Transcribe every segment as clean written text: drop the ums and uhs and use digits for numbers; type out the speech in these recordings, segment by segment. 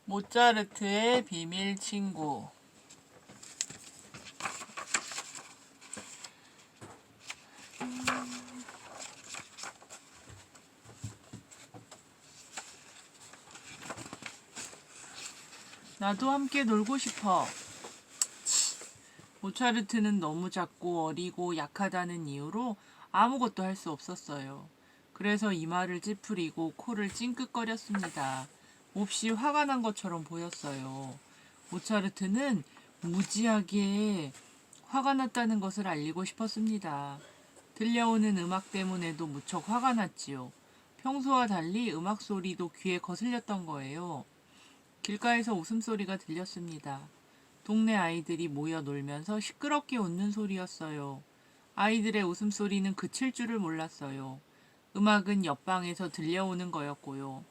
모차르트의 비밀 친구. 나도 함께 놀고 싶어. 모차르트는 너무 작고 어리고 약하다는 이유로 아무것도 할 수 없었어요. 그래서 이마를 찌푸리고 코를 찡긋거렸습니다. 몹시 화가 난 것처럼 보였어요. 모차르트는 무지하게 화가 났다는 것을 알리고 싶었습니다. 들려오는 음악 때문에도 무척 화가 났지요. 평소와 달리 음악 소리도 귀에 거슬렸던 거예요. 길가에서 웃음소리가 들렸습니다. 동네 아이들이 모여 놀면서 시끄럽게 웃는 소리였어요. 아이들의 웃음소리는 그칠 줄을 몰랐어요. 음악은 옆방에서 들려오는 거였고요.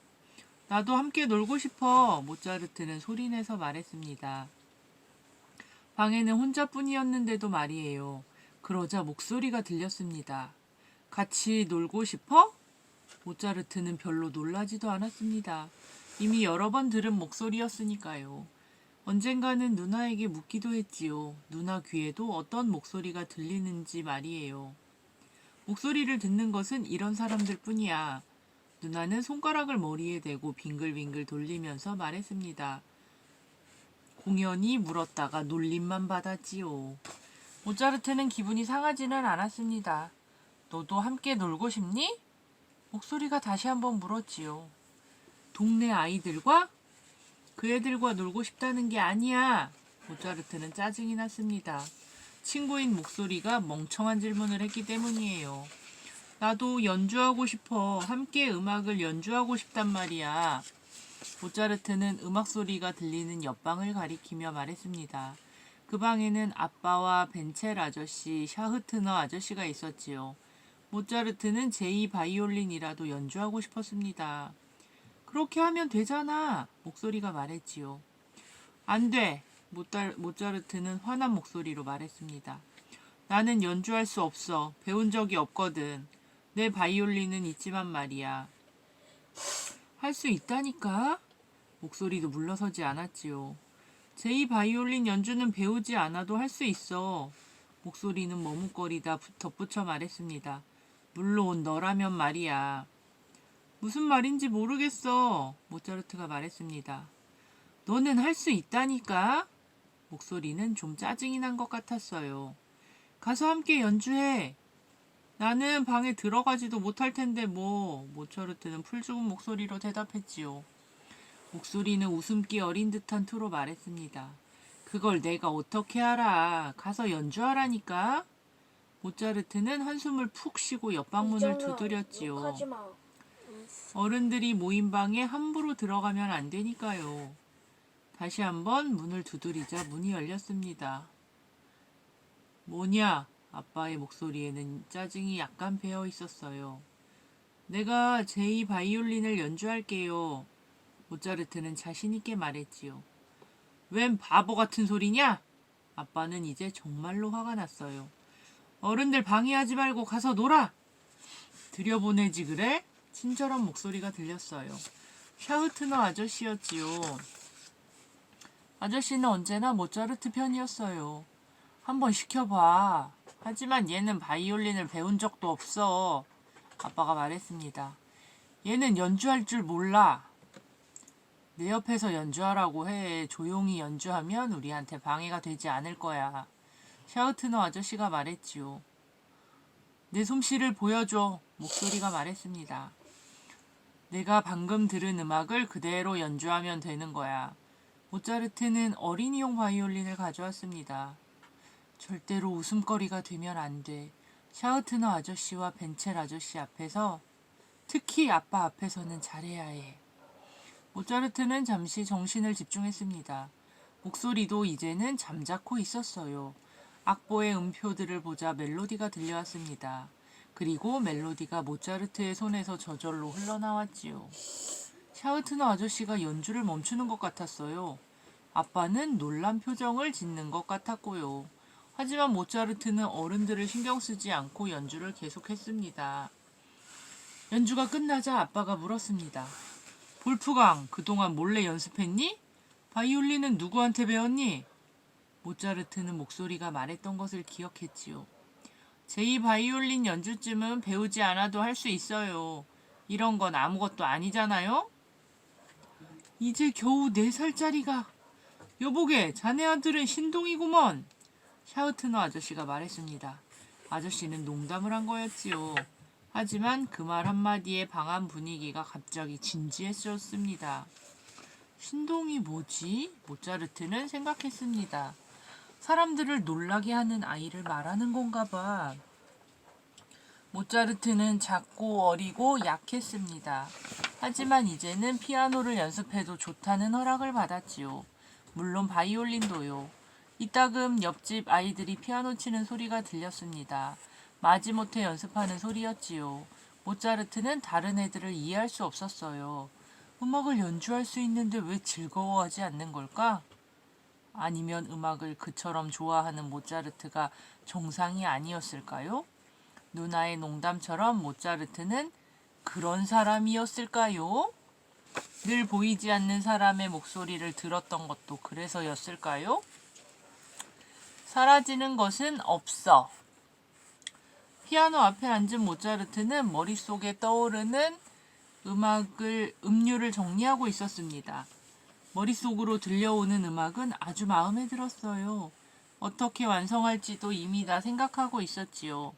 나도 함께 놀고 싶어. 모차르트는 소리내서 말했습니다. 방에는 혼자뿐이었는데도 말이에요. 그러자 목소리가 들렸습니다. 같이 놀고 싶어? 모차르트는 별로 놀라지도 않았습니다. 이미 여러 번 들은 목소리였으니까요. 언젠가는 누나에게 묻기도 했지요. 누나 귀에도 어떤 목소리가 들리는지 말이에요. 목소리를 듣는 것은 이런 사람들 뿐이야. 누나는 손가락을 머리에 대고 빙글빙글 돌리면서 말했습니다. 공연히 물었다가 놀림만 받았지요. 모차르트는 기분이 상하지는 않았습니다. 너도 함께 놀고 싶니? 목소리가 다시 한번 물었지요. 동네 아이들과? 그 애들과 놀고 싶다는 게 아니야. 모차르트는 짜증이 났습니다. 친구인 목소리가 멍청한 질문을 했기 때문이에요. 나도 연주하고 싶어. 함께 음악을 연주하고 싶단 말이야. 모차르트는 음악 소리가 들리는 옆방을 가리키며 말했습니다. 그 방에는 아빠와 벤첼 아저씨, 샤흐트너 아저씨가 있었지요. 모차르트는 제2 바이올린이라도 연주하고 싶었습니다. 그렇게 하면 되잖아. 목소리가 말했지요. 안 돼. 모차르트는 화난 목소리로 말했습니다. 나는 연주할 수 없어. 배운 적이 없거든. 내 바이올린은 있지만 말이야. 할 수 있다니까? 목소리도 물러서지 않았지요. 제2 바이올린 연주는 배우지 않아도 할 수 있어. 목소리는 머뭇거리다 덧붙여 말했습니다. 물론 너라면 말이야. 무슨 말인지 모르겠어. 모차르트가 말했습니다. 너는 할 수 있다니까? 목소리는 좀 짜증이 난 것 같았어요. 가서 함께 연주해. 나는 방에 들어가지도 못할 텐데 뭐. 모차르트는 풀 죽은 목소리로 대답했지요. 목소리는 웃음기 어린 듯한 투로 말했습니다. 그걸 내가 어떻게 알아. 가서 연주하라니까. 모차르트는 한숨을 푹 쉬고 옆방문을 두드렸지요. 어른들이 모인 방에 함부로 들어가면 안 되니까요. 다시 한번 문을 두드리자 문이 열렸습니다. 뭐냐? 아빠의 목소리에는 짜증이 약간 배어 있었어요. 내가 제2 바이올린을 연주할게요. 모차르트는 자신있게 말했지요. 웬 바보 같은 소리냐? 아빠는 이제 정말로 화가 났어요. 어른들 방해하지 말고 가서 놀아! 들여보내지 그래? 친절한 목소리가 들렸어요. 샤흐트너 아저씨였지요. 아저씨는 언제나 모차르트 편이었어요. 한번 시켜봐. 하지만 얘는 바이올린을 배운 적도 없어. 아빠가 말했습니다. 얘는 연주할 줄 몰라. 내 옆에서 연주하라고 해. 조용히 연주하면 우리한테 방해가 되지 않을 거야. 샤흐트너 아저씨가 말했지요. 내 솜씨를 보여줘. 목소리가 말했습니다. 내가 방금 들은 음악을 그대로 연주하면 되는 거야. 모차르트는 어린이용 바이올린을 가져왔습니다. 절대로 웃음거리가 되면 안 돼. 샤흐트너 아저씨와 벤첼 아저씨 앞에서, 특히 아빠 앞에서는 잘해야 해. 모차르트는 잠시 정신을 집중했습니다. 목소리도 이제는 잠자코 있었어요. 악보의 음표들을 보자 멜로디가 들려왔습니다. 그리고 멜로디가 모차르트의 손에서 저절로 흘러나왔지요. 샤흐트너 아저씨가 연주를 멈추는 것 같았어요. 아빠는 놀란 표정을 짓는 것 같았고요. 하지만 모차르트는 어른들을 신경 쓰지 않고 연주를 계속했습니다. 연주가 끝나자 아빠가 물었습니다. 볼프강, 그동안 몰래 연습했니? 바이올린은 누구한테 배웠니? 모차르트는 목소리가 말했던 것을 기억했지요. 제2 바이올린 연주쯤은 배우지 않아도 할 수 있어요. 이런 건 아무것도 아니잖아요? 이제 겨우 4살짜리가. 여보게, 자네 아들은 신동이구먼. 샤우트너 아저씨가 말했습니다. 아저씨는 농담을 한 거였지요. 하지만 그 말 한마디에 방한 분위기가 갑자기 진지해졌습니다. 신동이 뭐지? 모차르트는 생각했습니다. 사람들을 놀라게 하는 아이를 말하는 건가 봐. 모차르트는 작고 어리고 약했습니다. 하지만 이제는 피아노를 연습해도 좋다는 허락을 받았지요. 물론 바이올린도요. 이따금 옆집 아이들이 피아노 치는 소리가 들렸습니다. 마지못해 연습하는 소리였지요. 모차르트는 다른 애들을 이해할 수 없었어요. 음악을 연주할 수 있는데 왜 즐거워하지 않는 걸까? 아니면 음악을 그처럼 좋아하는 모차르트가 정상이 아니었을까요? 누나의 농담처럼 모차르트는 그런 사람이었을까요? 늘 보이지 않는 사람의 목소리를 들었던 것도 그래서였을까요? 사라지는 것은 없어. 피아노 앞에 앉은 모차르트는 머릿속에 떠오르는 음률을 정리하고 있었습니다. 머릿속으로 들려오는 음악은 아주 마음에 들었어요. 어떻게 완성할지도 이미 다 생각하고 있었지요.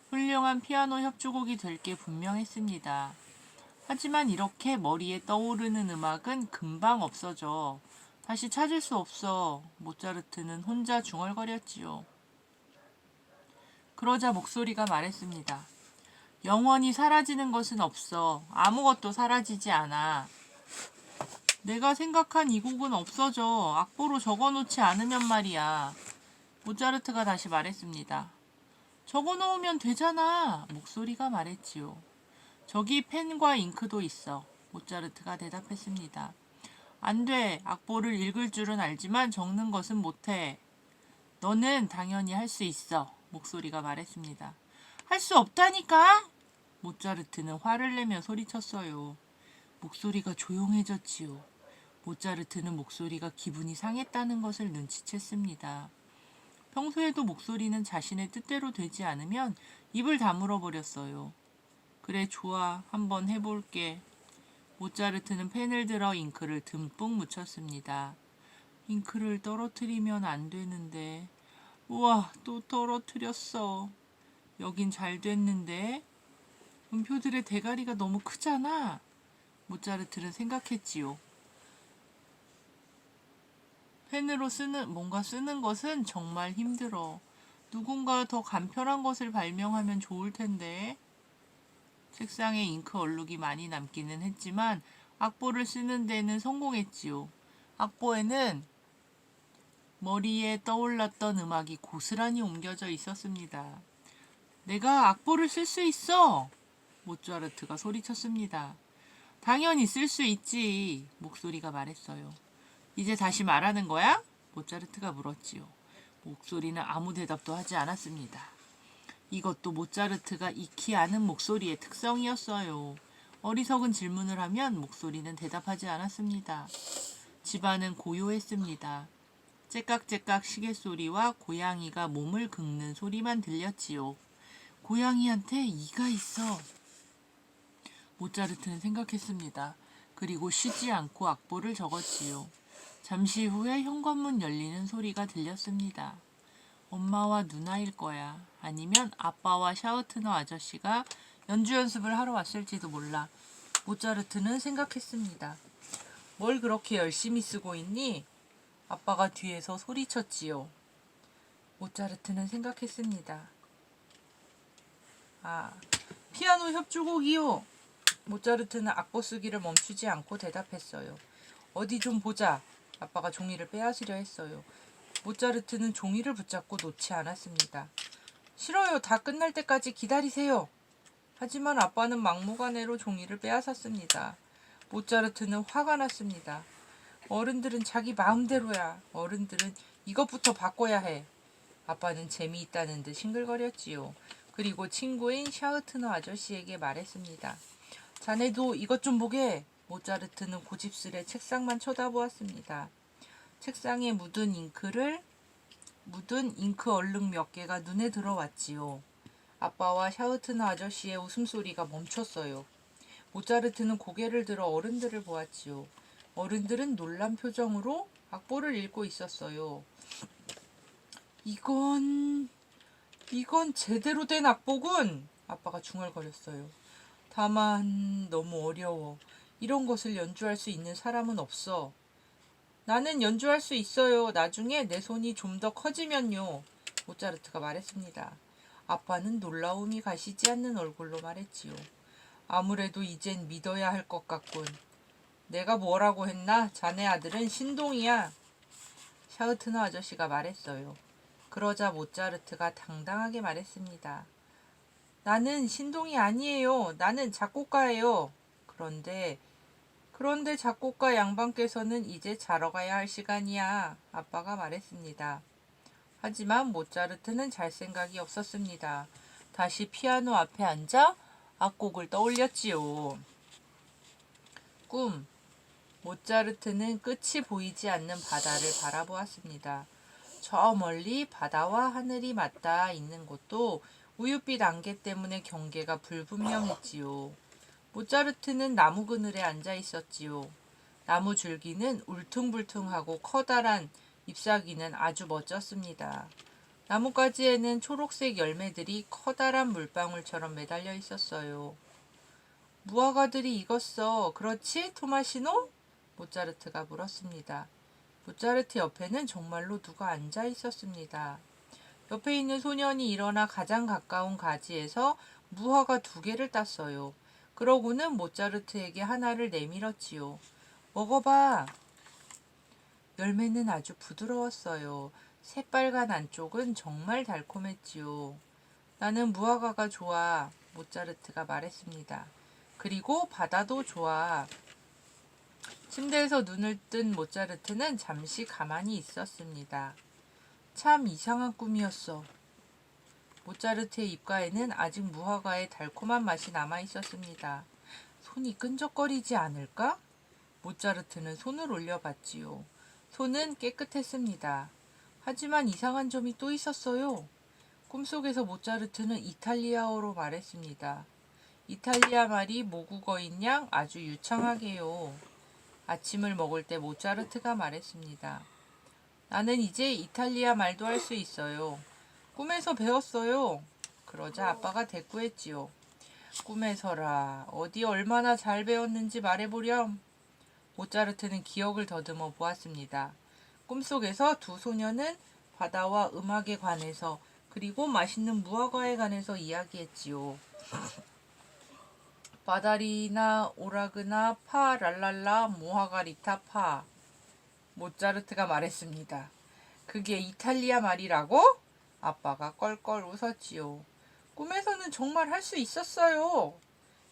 훌륭한 피아노 협주곡이 될 게 분명했습니다. 하지만 이렇게 머리에 떠오르는 음악은 금방 없어져. 다시 찾을 수 없어. 모차르트는 혼자 중얼거렸지요. 그러자 목소리가 말했습니다. 영원히 사라지는 것은 없어. 아무것도 사라지지 않아. 내가 생각한 이 곡은 없어져. 악보로 적어놓지 않으면 말이야. 모차르트가 다시 말했습니다. 적어놓으면 되잖아. 목소리가 말했지요. 저기 펜과 잉크도 있어. 모차르트가 대답했습니다. 안 돼. 악보를 읽을 줄은 알지만 적는 것은 못해. 너는 당연히 할 수 있어. 목소리가 말했습니다. 할 수 없다니까? 모차르트는 화를 내며 소리쳤어요. 목소리가 조용해졌지요. 모차르트는 목소리가 기분이 상했다는 것을 눈치챘습니다. 평소에도 목소리는 자신의 뜻대로 되지 않으면 입을 다물어 버렸어요. 그래, 좋아. 한번 해볼게. 모차르트는 펜을 들어 잉크를 듬뿍 묻혔습니다. 잉크를 떨어뜨리면 안 되는데. 우와, 또 떨어뜨렸어. 여긴 잘 됐는데. 음표들의 대가리가 너무 크잖아. 모차르트는 생각했지요. 펜으로 뭔가 쓰는 것은 정말 힘들어. 누군가 더 간편한 것을 발명하면 좋을 텐데. 책상에 잉크 얼룩이 많이 남기는 했지만 악보를 쓰는 데는 성공했지요. 악보에는 머리에 떠올랐던 음악이 고스란히 옮겨져 있었습니다. 내가 악보를 쓸 수 있어! 모차르트가 소리쳤습니다. 당연히 쓸 수 있지. 목소리가 말했어요. 이제 다시 말하는 거야? 모차르트가 물었지요. 목소리는 아무 대답도 하지 않았습니다. 이것도 모차르트가 익히 아는 목소리의 특성이었어요. 어리석은 질문을 하면 목소리는 대답하지 않았습니다. 집안은 고요했습니다. 째깍째깍 시계소리와 고양이가 몸을 긁는 소리만 들렸지요. 고양이한테 이가 있어. 모차르트는 생각했습니다. 그리고 쉬지 않고 악보를 적었지요. 잠시 후에 현관문 열리는 소리가 들렸습니다. 엄마와 누나일 거야. 아니면 아빠와 샤우트너 아저씨가 연주 연습을 하러 왔을지도 몰라. 모차르트는 생각했습니다. 뭘 그렇게 열심히 쓰고 있니? 아빠가 뒤에서 소리쳤지요. 모차르트는 생각했습니다. 피아노 협주곡이요. 모차르트는 악보 쓰기를 멈추지 않고 대답했어요. 어디 좀 보자. 아빠가 종이를 빼앗으려 했어요. 모차르트는 종이를 붙잡고 놓지 않았습니다. 싫어요. 다 끝날 때까지 기다리세요. 하지만 아빠는 막무가내로 종이를 빼앗았습니다. 모차르트는 화가 났습니다. 어른들은 자기 마음대로야. 어른들은 이것부터 바꿔야 해. 아빠는 재미있다는 듯 싱글거렸지요. 그리고 친구인 샤우트너 아저씨에게 말했습니다. 자네도 이것 좀 보게. 모차르트는 고집스레 책상만 쳐다보았습니다. 책상에 묻은 잉크 얼룩 몇 개가 눈에 들어왔지요. 아빠와 샤우트너 아저씨의 웃음소리가 멈췄어요. 모차르트는 고개를 들어 어른들을 보았지요. 어른들은 놀란 표정으로 악보를 읽고 있었어요. 이건 제대로 된 악보군! 아빠가 중얼거렸어요. 다만 너무 어려워. 이런 것을 연주할 수 있는 사람은 없어. 나는 연주할 수 있어요. 나중에 내 손이 좀 더 커지면요. 모차르트가 말했습니다. 아빠는 놀라움이 가시지 않는 얼굴로 말했지요. 아무래도 이젠 믿어야 할 것 같군. 내가 뭐라고 했나? 자네 아들은 신동이야. 샤우트너 아저씨가 말했어요. 그러자 모차르트가 당당하게 말했습니다. 나는 신동이 아니에요. 나는 작곡가예요. 그런데 작곡가 양반께서는 이제 자러 가야 할 시간이야. 아빠가 말했습니다. 하지만 모차르트는 잘 생각이 없었습니다. 다시 피아노 앞에 앉아 악곡을 떠올렸지요. 꿈. 모차르트는 끝이 보이지 않는 바다를 바라보았습니다. 저 멀리 바다와 하늘이 맞닿아 있는 곳도 우윳빛 안개 때문에 경계가 불분명했지요. 모차르트는 나무 그늘에 앉아 있었지요. 나무 줄기는 울퉁불퉁하고 커다란 잎사귀는 아주 멋졌습니다. 나뭇가지에는 초록색 열매들이 커다란 물방울처럼 매달려 있었어요. 무화과들이 익었어. 그렇지, 토마시노? 모차르트가 물었습니다. 모차르트 옆에는 정말로 누가 앉아 있었습니다. 옆에 있는 소년이 일어나 가장 가까운 가지에서 무화과 2개를 땄어요. 그러고는 모차르트에게 하나를 내밀었지요. 먹어봐. 열매는 아주 부드러웠어요. 새빨간 안쪽은 정말 달콤했지요. 나는 무화과가 좋아. 모차르트가 말했습니다. 그리고 바다도 좋아. 침대에서 눈을 뜬 모차르트는 잠시 가만히 있었습니다. 참 이상한 꿈이었어. 모차르트의 입가에는 아직 무화과의 달콤한 맛이 남아 있었습니다. 손이 끈적거리지 않을까? 모차르트는 손을 올려봤지요. 손은 깨끗했습니다. 하지만 이상한 점이 또 있었어요. 꿈속에서 모차르트는 이탈리아어로 말했습니다. 이탈리아 말이 모국어인 양 아주 유창하게요. 아침을 먹을 때 모차르트가 말했습니다. 나는 이제 이탈리아 말도 할 수 있어요. 꿈에서 배웠어요. 그러자 아빠가 대꾸했지요. 꿈에서라. 어디 얼마나 잘 배웠는지 말해보렴. 모차르트는 기억을 더듬어 보았습니다. 꿈속에서 2 소녀는 바다와 음악에 관해서 그리고 맛있는 무화과에 관해서 이야기했지요. 바다리나 오라그나 파 랄랄라 모하가리타 파. 모차르트가 말했습니다. 그게 이탈리아 말이라고? 아빠가 껄껄 웃었지요. 꿈에서는 정말 할 수 있었어요.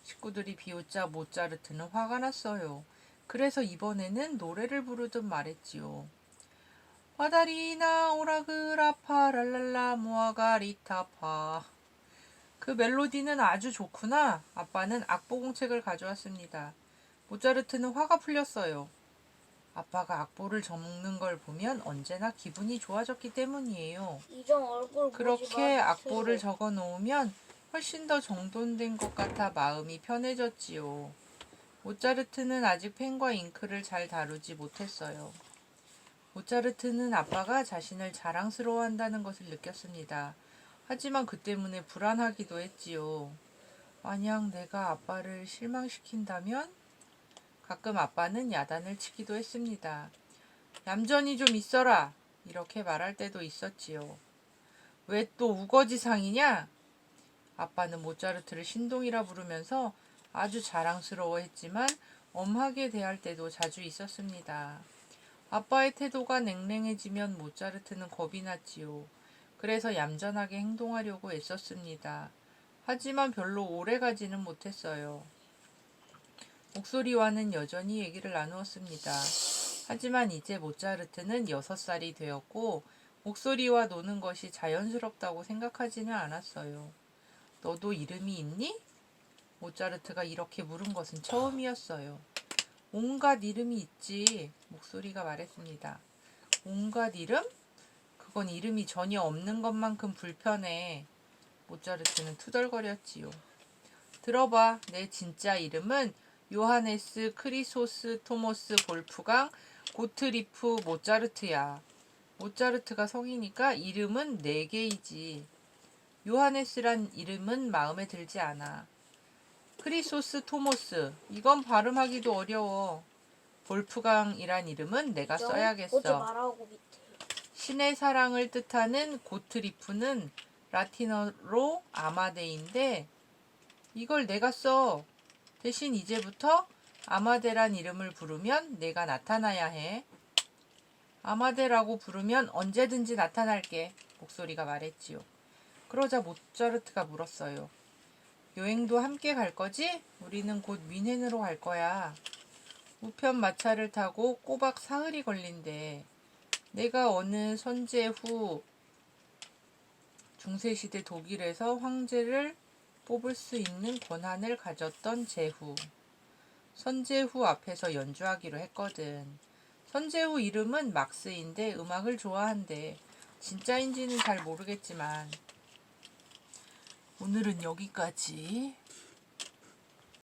식구들이 비웃자 모차르트는 화가 났어요. 그래서 이번에는 노래를 부르듯 말했지요. 바다리나 오라그라파 랄랄라 모아가리타파. 그 멜로디는 아주 좋구나. 아빠는 악보 공책을 가져왔습니다. 모차르트는 화가 풀렸어요. 아빠가 악보를 적는 걸 보면 언제나 기분이 좋아졌기 때문이에요. 이런 얼굴 그렇게 악보를 적어 놓으면 훨씬 더 정돈된 것 같아 마음이 편해졌지요. 모차르트는 아직 펜과 잉크를 잘 다루지 못했어요. 모차르트는 아빠가 자신을 자랑스러워한다는 것을 느꼈습니다. 하지만 그 때문에 불안하기도 했지요. 만약 내가 아빠를 실망시킨다면? 가끔 아빠는 야단을 치기도 했습니다. 얌전히 좀 있어라! 이렇게 말할 때도 있었지요. 왜 또 우거지상이냐? 아빠는 모차르트를 신동이라 부르면서 아주 자랑스러워했지만 엄하게 대할 때도 자주 있었습니다. 아빠의 태도가 냉랭해지면 모차르트는 겁이 났지요. 그래서 얌전하게 행동하려고 애썼습니다. 하지만 별로 오래 가지는 못했어요. 목소리와는 여전히 얘기를 나누었습니다. 하지만 이제 모차르트는 6살이 되었고 목소리와 노는 것이 자연스럽다고 생각하지는 않았어요. 너도 이름이 있니? 모차르트가 이렇게 물은 것은 처음이었어요. 온갖 이름이 있지. 목소리가 말했습니다. 온갖 이름? 그건 이름이 전혀 없는 것만큼 불편해. 모차르트는 투덜거렸지요. 들어봐. 내 진짜 이름은 요하네스 크리소스 토모스 볼프강 고트리프 모차르트야. 모차르트가 성이니까 이름은 4개이지. 요하네스란 이름은 마음에 들지 않아. 크리소스 토모스, 이건 발음하기도 어려워. 볼프강이란 이름은 내가 써야겠어. 어제 말하고 밑에. 신의 사랑을 뜻하는 고트리프는 라틴어로 아마데인데 이걸 내가 써. 대신 이제부터 아마데란 이름을 부르면 내가 나타나야 해. 아마데라고 부르면 언제든지 나타날게. 목소리가 말했지요. 그러자 모차르트가 물었어요. 여행도 함께 갈 거지? 우리는 곧 뮌헨으로 갈 거야. 우편 마차를 타고 꼬박 사흘이 걸린대. 내가 어느 선제후 중세시대 독일에서 황제를 뽑을 수 있는 권한을 가졌던 제후. 선제후 앞에서 연주하기로 했거든. 선제후 이름은 막스인데 음악을 좋아한대. 진짜인지는 잘 모르겠지만 오늘은 여기까지.